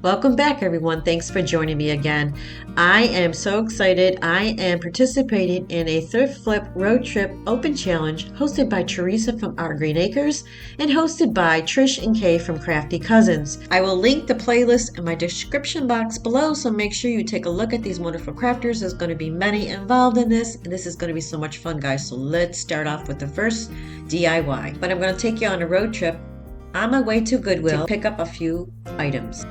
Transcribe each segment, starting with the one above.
Welcome back, everyone. Thanks for joining me again. I am so excited. I am participating in a Thrift Flip Road Trip Open Challenge hosted by Teresa from Our Green Acres and hosted by Trish and Kay from Crafty Cousins. I will link the playlist in my description box below, so make sure you take a look at these wonderful crafters. There's going to be many involved in this, and this is going to be so much fun, guys. So let's start off with the first DIY. But I'm going to take you on a road trip on my way to Goodwill to pick up a few items.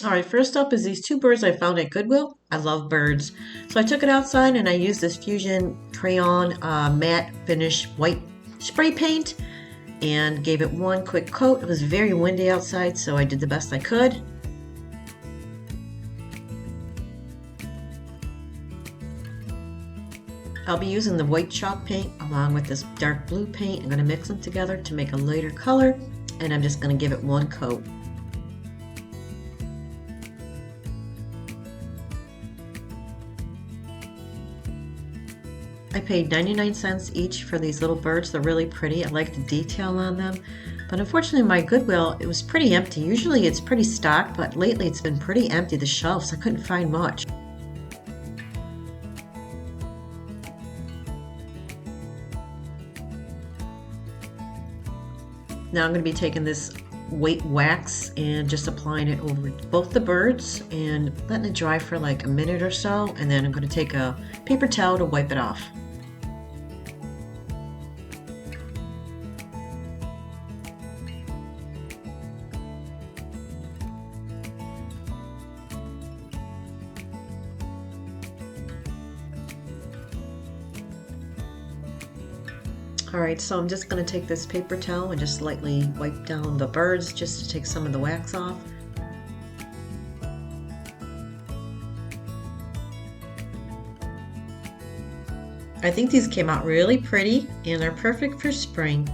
All right, first up is these two birds I found at Goodwill. I love birds. So I took it outside and I used this Fusion Crayon matte finish white spray paint and gave it one quick coat. It was very windy outside, so I did the best I could. I'll be using the white chalk paint along with this dark blue paint. I'm going to mix them together to make a lighter color, and I'm just going to give it one coat. I paid 99 cents each for these little birds. They're really pretty. I like the detail on them. But unfortunately, my Goodwill, it was pretty empty. Usually it's pretty stocked, but lately it's been pretty empty, the shelves. I couldn't find much. Now I'm going to be taking this white wax and just applying it over both the birds and letting it dry for like a minute or so. And then I'm going to take a paper towel to wipe it off. Alright, so I'm just going to take this paper towel and just lightly wipe down the birds just to take some of the wax off. I think these came out really pretty and are perfect for spring.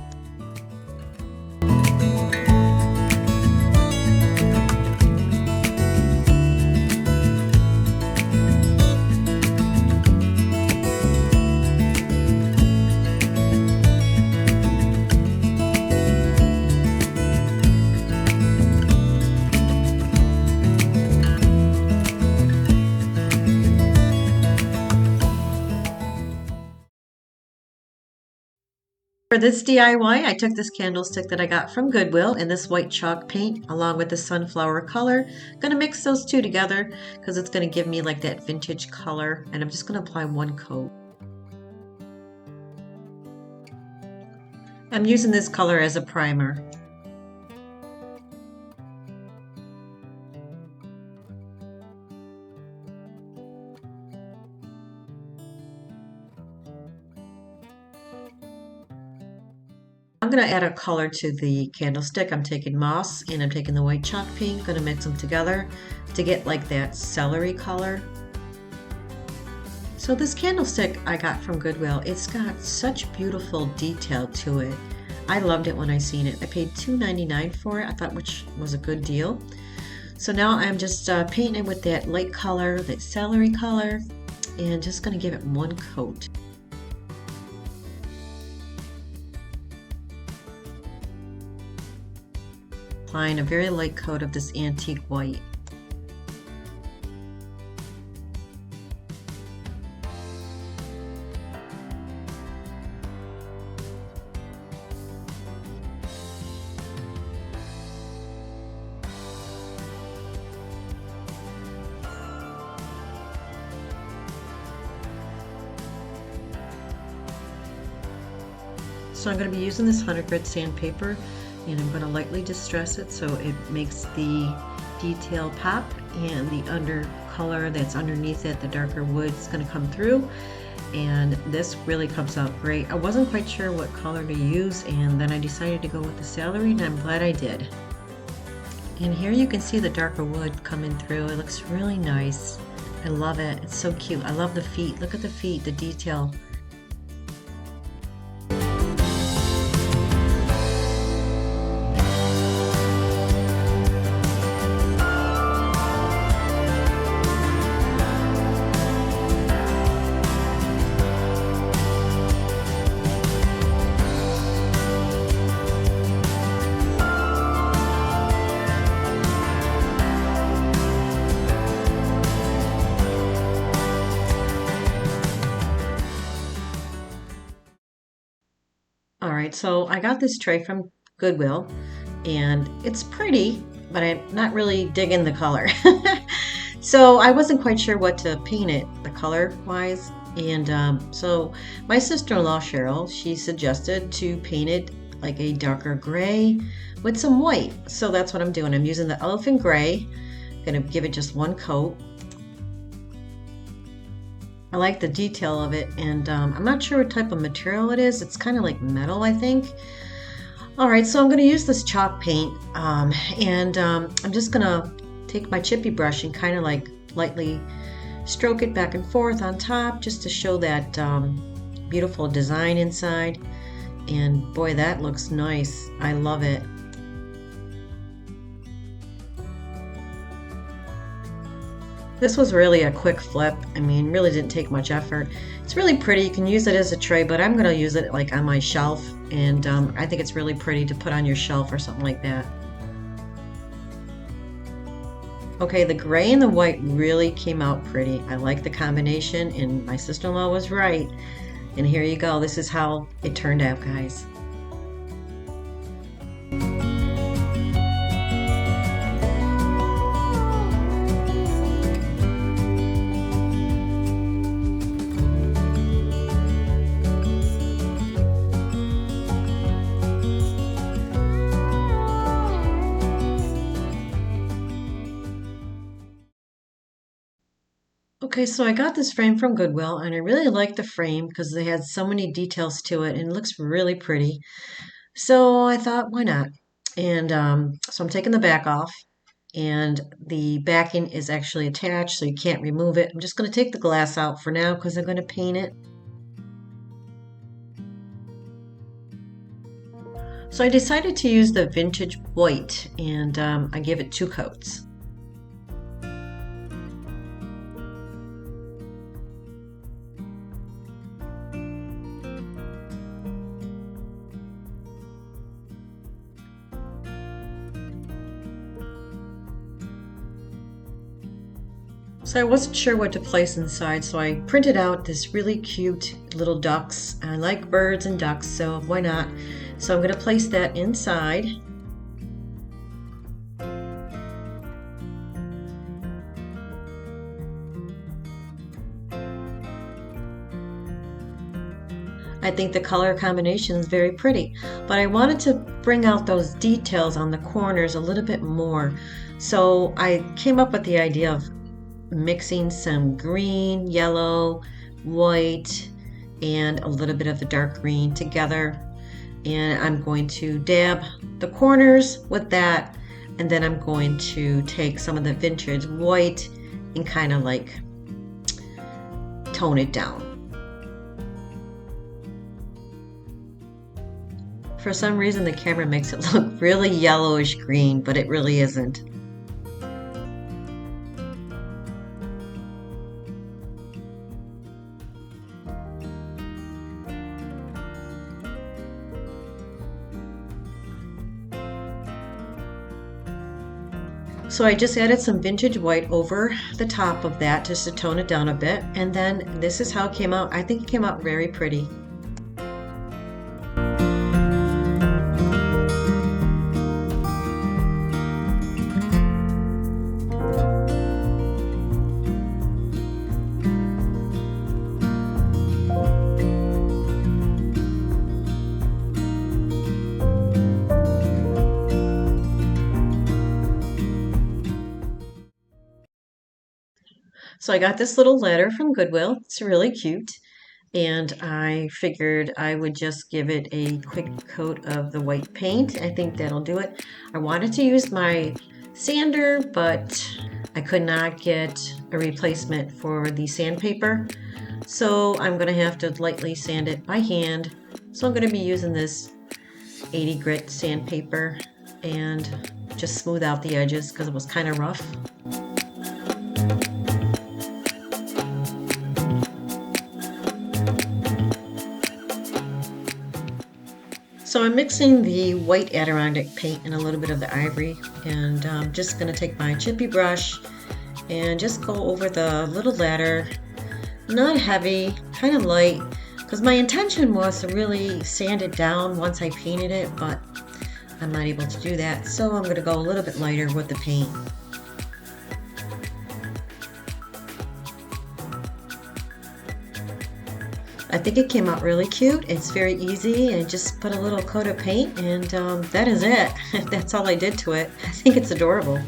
For this DIY, I took this candlestick that I got from Goodwill in this white chalk paint along with the sunflower color. I'm going to mix those two together because it's going to give me like that vintage color, and I'm just going to apply one coat. I'm using this color as a primer. I'm going to add a color to the candlestick. I'm taking moss and I'm taking the white chalk paint. Going to mix them together to get like that celery color. So this candlestick I got from Goodwill, it's got such beautiful detail to it. I loved it when I seen it. I paid $2.99 for it, I thought, which was a good deal. So now I'm just painting it with that light color, that celery color, and just going to give it one coat. Applying a very light coat of this antique white. So I'm going to be using this 100 grit sandpaper, and I'm going to lightly distress it so it makes the detail pop, and the under color that's underneath it, the darker wood, is going to come through. And this really comes out great. I wasn't quite sure what color to use, and then I decided to go with the celery, and I'm glad I did. And here you can see the darker wood coming through. It looks really nice. I love it. It's so cute. I love the feet. Look at the feet, the detail. All right, so I got this tray from Goodwill, and it's pretty, but I'm not really digging the color. So I wasn't quite sure what to paint it, the color wise. And so my sister-in-law, Cheryl, she suggested to paint it like a darker gray with some white. So that's what I'm doing. I'm using the elephant gray. Gonna give it just one coat. I like the detail of it, and I'm not sure what type of material it is. It's kind of like metal, I think. All right, so I'm going to use this chalk paint, and I'm just going to take my chippy brush and kind of like lightly stroke it back and forth on top just to show that beautiful design inside. And boy, that looks nice. I love it. This was really a quick flip. I mean, really didn't take much effort. It's really pretty. You can use it as a tray, but I'm going to use it like on my shelf, and I think it's really pretty to put on your shelf or something like that. Okay, the gray and the white really came out pretty. I like the combination, and my sister-in-law was right. And here you go. This is how it turned out, guys. Okay, so I got this frame from Goodwill, and I really like the frame because it has so many details to it and it looks really pretty. So I thought, why not? And so I'm taking the back off, and the backing is actually attached, so you can't remove it. I'm just going to take the glass out for now because I'm going to paint it. So I decided to use the vintage white, and I give it 2 coats. So I wasn't sure what to place inside, so I printed out this really cute little ducks. I like birds and ducks, so why not? So I'm going to place that inside. I think the color combination is very pretty, but I wanted to bring out those details on the corners a little bit more. So I came up with the idea of mixing some green, yellow, white, and a little bit of the dark green together. And I'm going to dab the corners with that, and then I'm going to take some of the vintage white and kind of like tone it down. For some reason the camera makes it look really yellowish green, but it really isn't. So I just added some vintage white over the top of that just to tone it down a bit, and then this is how it came out. I think it came out very pretty. So I got this little ladder from Goodwill. It's really cute. And I figured I would just give it a quick coat of the white paint. I think that'll do it. I wanted to use my sander, but I could not get a replacement for the sandpaper. So I'm going to have to lightly sand it by hand. So I'm going to be using this 80 grit sandpaper and just smooth out the edges because it was kind of rough. So I'm mixing the white Adirondack paint and a little bit of the ivory, and I'm just going to take my chippy brush and just go over the little ladder. Not heavy, kind of light, because my intention was to really sand it down once I painted it, but I'm not able to do that, so I'm going to go a little bit lighter with the paint. I think it came out really cute. It's very easy, and just put a little coat of paint, and that is it. That's all I did to it. I think it's adorable.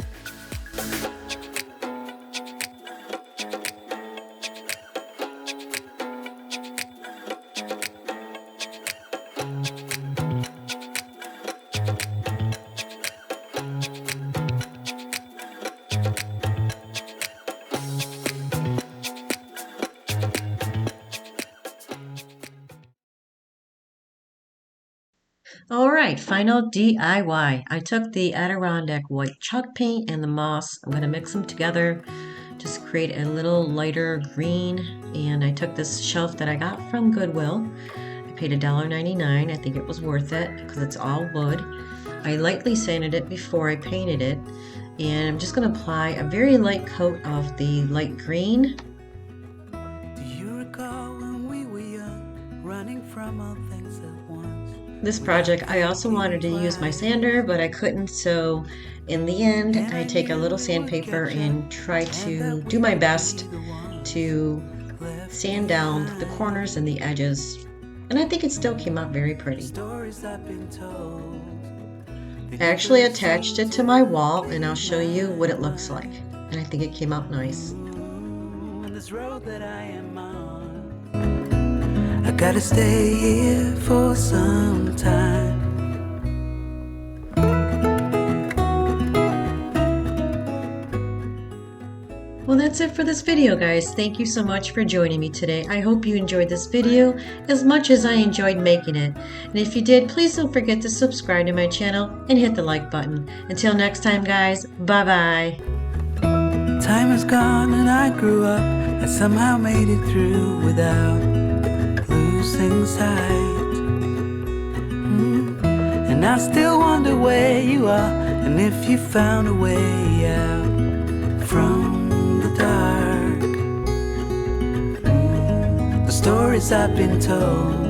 All right, final DIY. I took the Adirondack white chalk paint and the moss. I'm going to mix them together, just create a little lighter green. And I took this shelf that I got from Goodwill. I paid $1.99. I think it was worth it because it's all wood. I lightly sanded it before I painted it. And I'm just going to apply a very light coat of the light green. Do you recall when we were young, running from all things at once? This project, I also wanted to use my sander, but I couldn't, so in the end, I take a little sandpaper and try to do my best to sand down the corners and the edges. And I think it still came out very pretty. I actually attached it to my wall, and I'll show you what it looks like. And I think it came out nice. I gotta stay here for some time. Well, that's it for this video, guys. Thank you so much for joining me today. I hope you enjoyed this video as much as I enjoyed making it. And if you did, please don't forget to subscribe to my channel and hit the like button. Until next time, guys, bye-bye. Time is gone and I grew up. I somehow made it through without losing sight. And I still wonder where you are, and if you found a way out from the dark. The stories I've been told